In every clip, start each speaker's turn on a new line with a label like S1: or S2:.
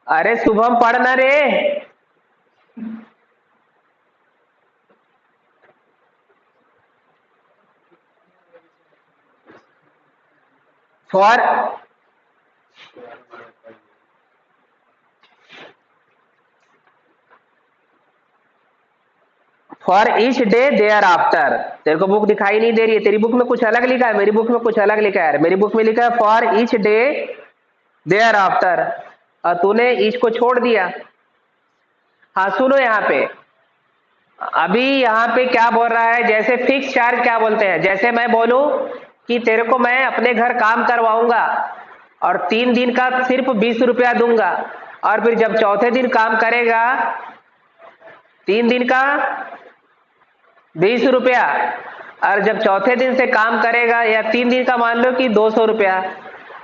S1: अरे शुभम पढ़ना रे। फॉर फॉर ईच डे देयर आफ्टर। तेरे को बुक दिखाई नहीं दे रही है, तेरी बुक में कुछ अलग लिखा है, मेरी बुक में कुछ अलग लिखा है। मेरी बुक में लिखा है फॉर ईच डे देयर आफ्टर, और तूने ईच को छोड़ दिया। हाँ सुनो यहाँ पे, अभी यहाँ पे क्या बोल रहा है, जैसे फिक्स चार्ज क्या बोलते हैं, जैसे मैं बोलूं कि तेरे को मैं अपने घर काम करवाऊंगा और 3 दिन का सिर्फ 20 रुपया दूंगा, और फिर जब चौथे दिन काम करेगा 3 दिन का 20 रुपया, और जब चौथे दिन से काम करेगा, या 3 दिन का मान लो कि 200 रुपया,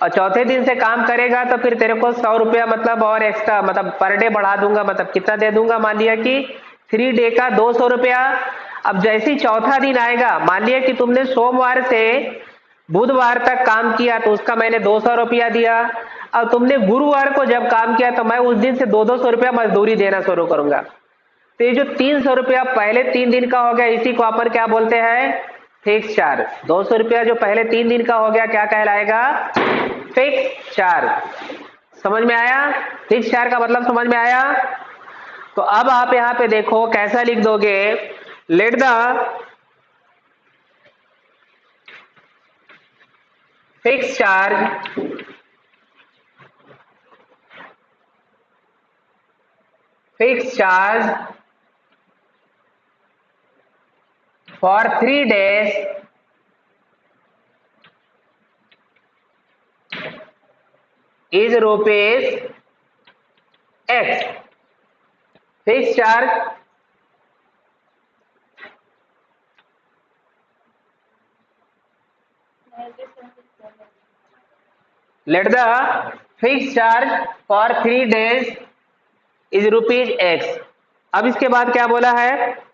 S1: और चौथे दिन से काम करेगा तो फिर तेरे को 100 रुपया मतलब और एक्स्ट्रा मतलब पर डे बढ़ा दूंगा, मतलब कितना दे दूंगा, मान लिया कि 3 डे का 200 रुपया। अब जैसे ही चौथा दिन आएगा, मान लिया कि तुमने सोमवार से बुधवार तक काम किया तो उसका मैंने 200 रुपया दिया, और तुमने गुरुवार को जब काम किया तो मैं उस दिन से 200 रुपया मजदूरी देना शुरू करूंगा। तो ये जो 300 रुपया पहले 3 दिन का हो गया, इसी को अपन क्या बोलते हैं, फिक्स चार्ज। 200 रुपया जो पहले 3 दिन का हो गया क्या कहलाएगा, फिक्स चार्ज। समझ में आया? फिक्स चार्ज का मतलब समझ में आया? तो अब आप यहां पे देखो कैसा लिख दोगे, let the fix charge fix charge for 3 days is rupees X. Fixed charge let the fixed charge for 3 days is rupees X. अब इसके बाद क्या बोला है,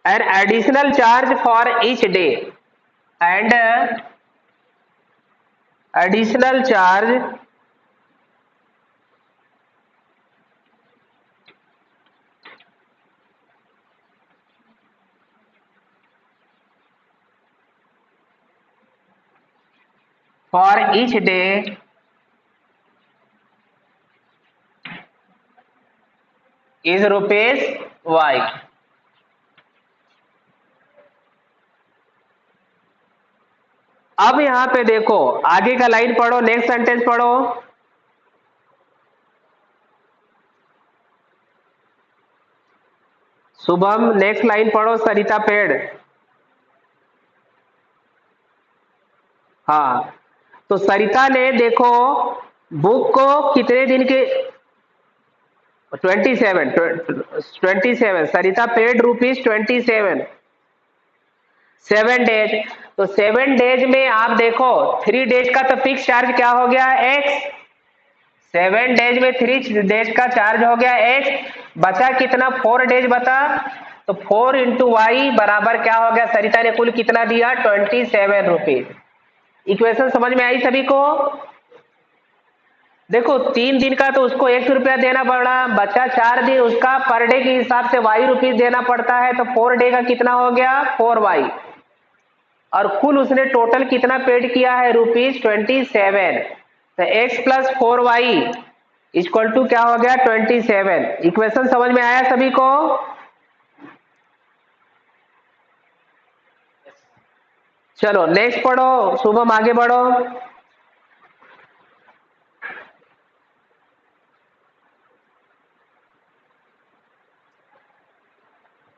S1: an additional charge for each day and additional charge for each day is rupees Y. अब यहां पे देखो आगे का लाइन पढ़ो, नेक्स्ट सेंटेंस पढ़ो। शुभम नेक्स्ट लाइन पढ़ो, सरिता पेड़। हाँ, तो सरिता ने देखो बुक को कितने दिन के, 27 सरिता पेड ₹27, 7 डेज। तो 7 डेज में आप देखो 3 डेज का तो फिक्स चार्ज क्या हो गया, एक्स। 7 डेज में 3 डेज का चार्ज हो गया एक्स, बचा कितना, 4 डेज बता, तो 4 × Y बराबर क्या हो गया, सरिता ने कुल कितना दिया, 27 रुपीज। इक्वेशन समझ में आई सभी को? देखो 3 दिन का तो उसको 100 रुपया देना पड़ा, बचा 4 दिन, उसका पर डे के हिसाब से Y रुपीज देना पड़ता है, तो 4 डे का कितना हो गया, 4Y, और कुल उसने टोटल कितना पेड किया है, ₹27। तो x + 4y इक्वल टू क्या हो गया, 27। इक्वेशन समझ में आया सभी को? चलो नेक्स्ट पढ़ो, शुभम आगे बढ़ो।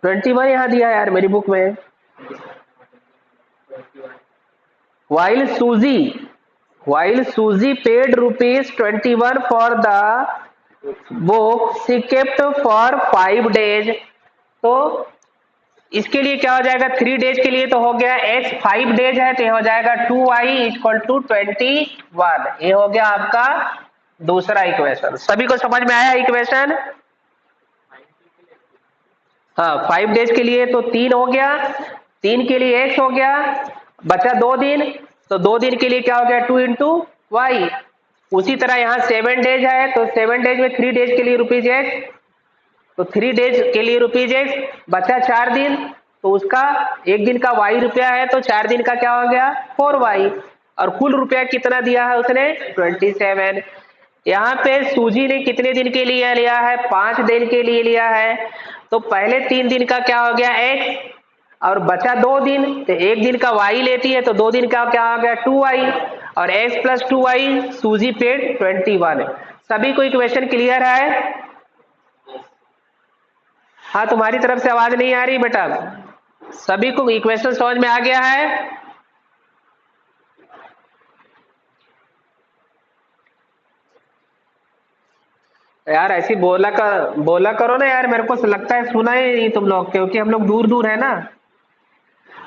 S1: 21 यहाँ दिया यार मेरी बुक में। while Suzy paid ₹21 for the book she kept for 5 days, तो इसके लिए क्या हो जाएगा, 3 डेज के लिए तो हो गया x, 5 डेज है तो ये हो जाएगा 2y = 21। ये हो गया आपका दूसरा इक्वेशन। सभी को समझ में आया इक्वेशन? हाँ, 5 डेज के लिए तो 3 हो गया, 3 के लिए x हो गया, बचा 2 दिन, तो 2 दिन के लिए क्या हो गया, 2 × Y। उसी तरह यहाँ 7 डेज है तो 7 डेज में 3 डेज के लिए ₹x, तो 3 डेज के लिए ₹x, बचा 4 दिन, तो उसका एक दिन का y रुपया है तो 4 दिन का क्या हो गया 4y, और कुल रुपया कितना दिया है उसने 27। यहाँ पे सूजी ने कितने दिन के लिए लिया है 5 दिन के लिए लिया है, तो पहले 3 दिन का क्या हो गया x, और बचा 2 दिन, तो एक दिन का y लेती है तो 2 दिन का क्या हो गया 2y, और x प्लस 2y सूजी पेड 21। सभी को इक्वेशन क्लियर है? हाँ, तुम्हारी तरफ से आवाज नहीं आ रही बेटा, सभी को इक्वेशन समझ में आ गया है? यार ऐसी बोला करो ना यार, मेरे को लगता है सुना ही नहीं तुम लोग, क्योंकि हम लोग दूर दूर है ना।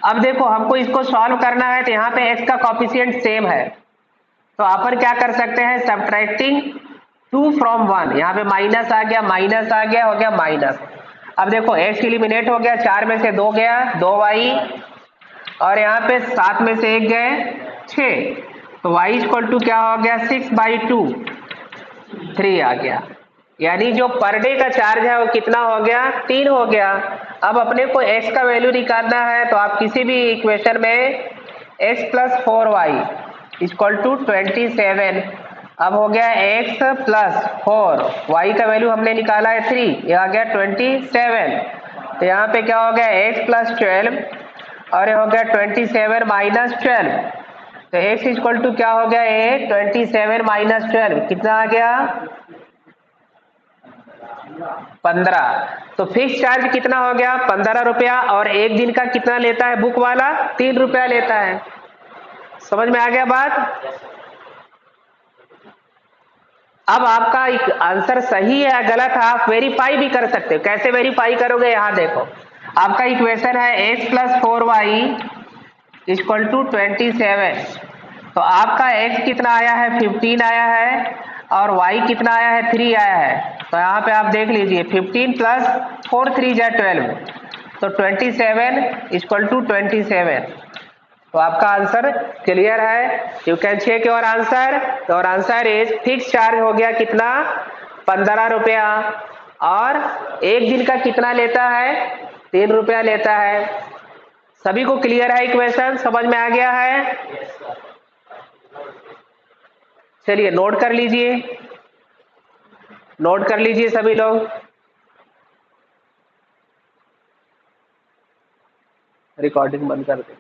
S1: अब देखो हमको इसको सॉल्व करना है, तो यहाँ पे x का कॉफिशिएंट सेम है, तो अपन क्या कर सकते हैं सब्ट्रैक्टिंग 2 from 1, यहाँ पे माइनस आ गया, माइनस आ गया, हो गया माइनस। अब देखो x एलिमिनेट हो गया, 4 में से 2 गया 2y, और यहाँ पे 7 में से 1 गए 6, तो y इक्वल टू क्या हो गया 6/2 3 आ गया, यानी जो पर डे का चार्ज है वो कितना हो गया 3 हो गया। अब अपने को x का वैल्यू निकालना है, तो आप किसी भी इक्वेशन में x plus 4y equal to 27, अब हो गया x प्लस 4, y का वैल्यू हमने निकाला है 3, ये आ गया 27, तो यहाँ पे क्या हो गया x प्लस 12, और ये हो गया 27 माइनस 12, तो x इक्वल टू क्या हो गया 27 माइनस 12 कितना आ गया 15, तो फिक्स चार्ज कितना हो गया 15 रुपया, और एक दिन का कितना लेता है बुक वाला 3 रुपया लेता है। समझ में आ गया बात? अब आपका आंसर सही है या गलत है आप वेरीफाई भी कर सकते हो। कैसे वेरीफाई करोगे, यहाँ देखो आपका इक्वेशन है x plus 4y equal to 27, तो आपका x कितना आया है 15 आया है, और y कितना आया है 3 आया है, तो यहाँ पे आप देख लीजिए 15 प्लस 4 3 जा 12, तो 27 इक्वल टू 27, तो आपका आंसर क्लियर है। You can check your answer, your answer is fix charge हो गया कितना 15 रुपया, और एक दिन का कितना लेता है 3 रुपया लेता है। सभी को क्लियर है, इक्वेशन समझ में आ गया है? चलिए नोट कर लीजिए, नोट कर लीजिए सभी लोग। रिकॉर्डिंग बंद कर दें।